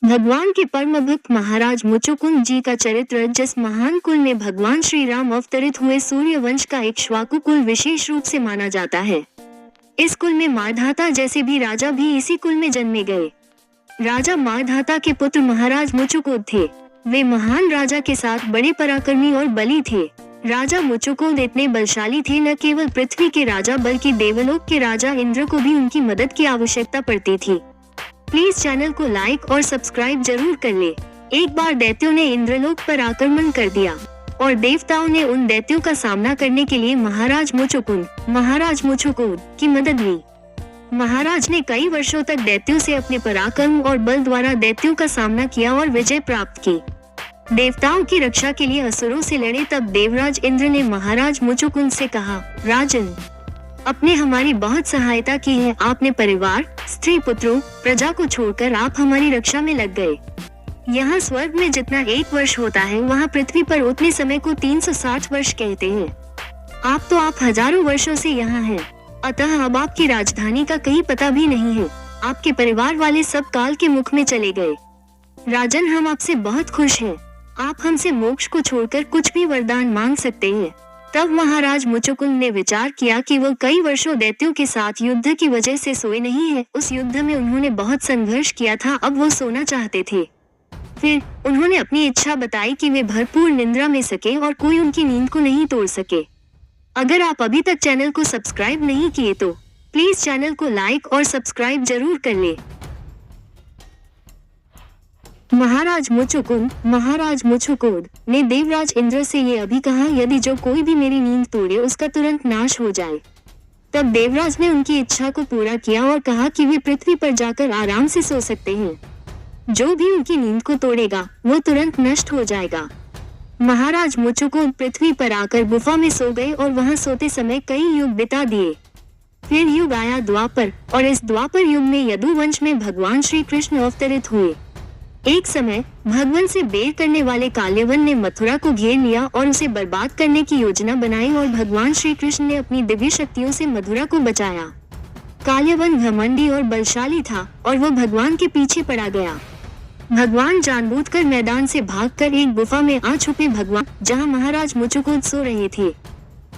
भगवान के परम भक्त महाराज मुचुकुंद जी का चरित्र, जिस महान कुल में भगवान श्री राम अवतरित हुए, सूर्य वंश का इक्ष्वाकु कुल विशेष रूप से माना जाता है। इस कुल में मारधाता जैसे भी राजा भी इसी कुल में जन्मे गए। राजा मारधाता के पुत्र महाराज मुचुकुंद थे। वे महान राजा के साथ बड़े पराक्रमी और बली थे। राजा मुचुकुंद इतने बलशाली थे, न केवल पृथ्वी के राजा बल्कि देवलोक के राजा इंद्र को भी उनकी मदद की आवश्यकता पड़ती थी। प्लीज चैनल को लाइक और सब्सक्राइब जरूर कर ले। एक बार दैत्यों ने इंद्रलोक पर आक्रमण कर दिया और देवताओं ने उन दैत्यों का सामना करने के लिए महाराज मुचुकुंद की मदद ली। महाराज ने कई वर्षों तक दैत्यों से अपने पराक्रम और बल द्वारा दैत्यों का सामना किया और विजय प्राप्त की। देवताओं की रक्षा के लिए असुरों से लड़े। तब देवराज इंद्र ने महाराज मुचुकुंद से कहा, राजन, आपने हमारी बहुत सहायता की है। आपने परिवार, स्त्री पुत्रों, प्रजा को छोड़कर आप हमारी रक्षा में लग गए। यहाँ स्वर्ग में जितना एक वर्ष होता है, वहाँ पृथ्वी पर उतने समय को 360 वर्ष कहते हैं। आप हजारों वर्षों से यहाँ हैं। अतः अब आपकी राजधानी का कहीं पता भी नहीं है। आपके परिवार वाले सब काल के मुख में चले गए। राजन, हम आपसे बहुत खुश हैं। आप हमसे मोक्ष को छोड़कर कुछ भी वरदान मांग सकते हैं। तब महाराज मुचुकुंद ने विचार किया कि वो कई वर्षों दैत्यों के साथ युद्ध की वजह से सोए नहीं है। उस युद्ध में उन्होंने बहुत संघर्ष किया था, अब वो सोना चाहते थे। फिर उन्होंने अपनी इच्छा बताई कि वे भरपूर निद्रा में सके और कोई उनकी नींद को नहीं तोड़ सके। अगर आप अभी तक चैनल को सब्सक्राइब नहीं किए तो प्लीज चैनल को लाइक और सब्सक्राइब जरूर कर ले। महाराज मुचुकुंद ने देवराज इंद्र से ये अभी कहा, यदि जो कोई भी मेरी नींद तोड़े उसका तुरंत नाश हो जाए। तब देवराज ने उनकी इच्छा को पूरा किया और कहा कि वे पृथ्वी पर जाकर आराम से सो सकते हैं। जो भी उनकी नींद को तोड़ेगा वो तुरंत नष्ट हो जाएगा। महाराज मुचुकुंद पृथ्वी पर आकर गुफा में सो गए और वहां सोते समय कई युग बिता दिए। फिर युग आया द्वापर, और इस द्वापर युग में यदुवंश में भगवान श्री कृष्ण अवतरित हुए। एक समय भगवान से बैर करने वाले काल्यवन ने मथुरा को घेर लिया और उसे बर्बाद करने की योजना बनाई और भगवान श्री कृष्ण ने अपनी दिव्य शक्तियों से मथुरा को बचाया। काल्यवन घमंडी और बलशाली था और वो भगवान के पीछे पड़ा गया। भगवान जानबूझकर मैदान से भागकर एक गुफा में आ छुपे भगवान, जहां महाराज मुचुकुंद सो रहे थे,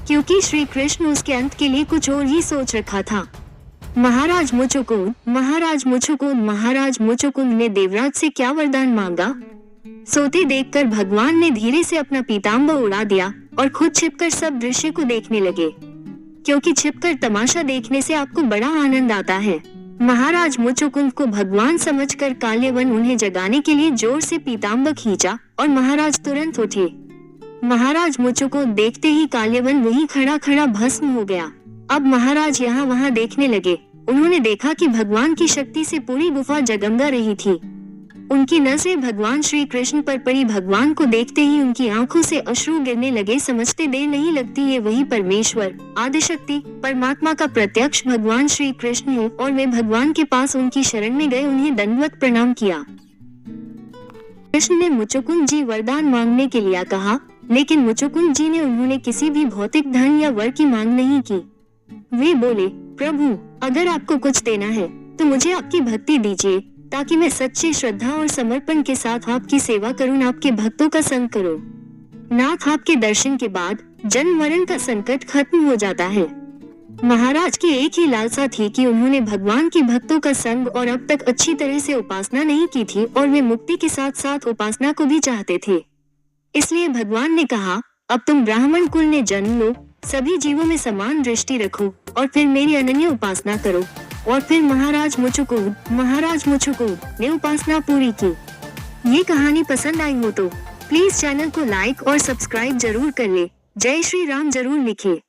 क्योंकि श्री कृष्ण उसके अंत के लिए कुछ और ही सोच रखा था। महाराज मुचुकुंद ने देवराज से क्या वरदान मांगा? सोते देखकर भगवान ने धीरे से अपना पीताम्बर उड़ा दिया और खुद छिपकर सब दृश्य को देखने लगे, क्योंकि छिपकर तमाशा देखने से आपको बड़ा आनंद आता है। महाराज मुचुकुंद को भगवान समझकर काल्यवन उन्हें जगाने के लिए जोर से पीताम्बर खींचा और महाराज तुरंत उठे। महाराज मुचुकुंद देखते ही काल्यवन वहीं खड़ा भस्म हो गया। अब महाराज यहाँ वहाँ देखने लगे। उन्होंने देखा कि भगवान की शक्ति से पूरी गुफा जगमगा रही थी। उनकी नजरें भगवान श्री कृष्ण पर पड़ी। भगवान को देखते ही उनकी आंखों से अश्रु गिरने लगे। समझते देर नहीं लगती, ये वही परमेश्वर, आदिशक्ति, परमात्मा का प्रत्यक्ष भगवान श्री कृष्ण है। और वे भगवान के पास उनकी शरण में गए, उन्हें दंडवत प्रणाम किया। कृष्ण ने मुचुकुंद जी वरदान मांगने के लिए कहा, लेकिन मुचुकुंद जी ने उन्होंने किसी भी भौतिक धन या वर की मांग नहीं की। वे बोले, प्रभु, अगर आपको कुछ देना है तो मुझे आपकी भक्ति दीजिए, ताकि मैं सच्ची श्रद्धा और समर्पण के साथ आपकी सेवा करूं, आपके भक्तों का संग करूं। नाथ, आपके दर्शन के बाद जन्म मरण का संकट खत्म हो जाता है। महाराज की एक ही लालसा थी कि उन्होंने भगवान के भक्तों का संग और अब तक अच्छी तरह से उपासना नहीं की थी, और वे मुक्ति के साथ साथ उपासना को भी चाहते थे। इसलिए भगवान ने कहा, अब तुम ब्राह्मण कुल ने जन्म लो, सभी जीवों में समान दृष्टि रखो और फिर मेरी अनन्य उपासना करो। और फिर महाराज मुचुकुंद ने उपासना पूरी की। ये कहानी पसंद आई हो तो प्लीज चैनल को लाइक और सब्सक्राइब जरूर कर ले। जय श्री राम जरूर लिखे।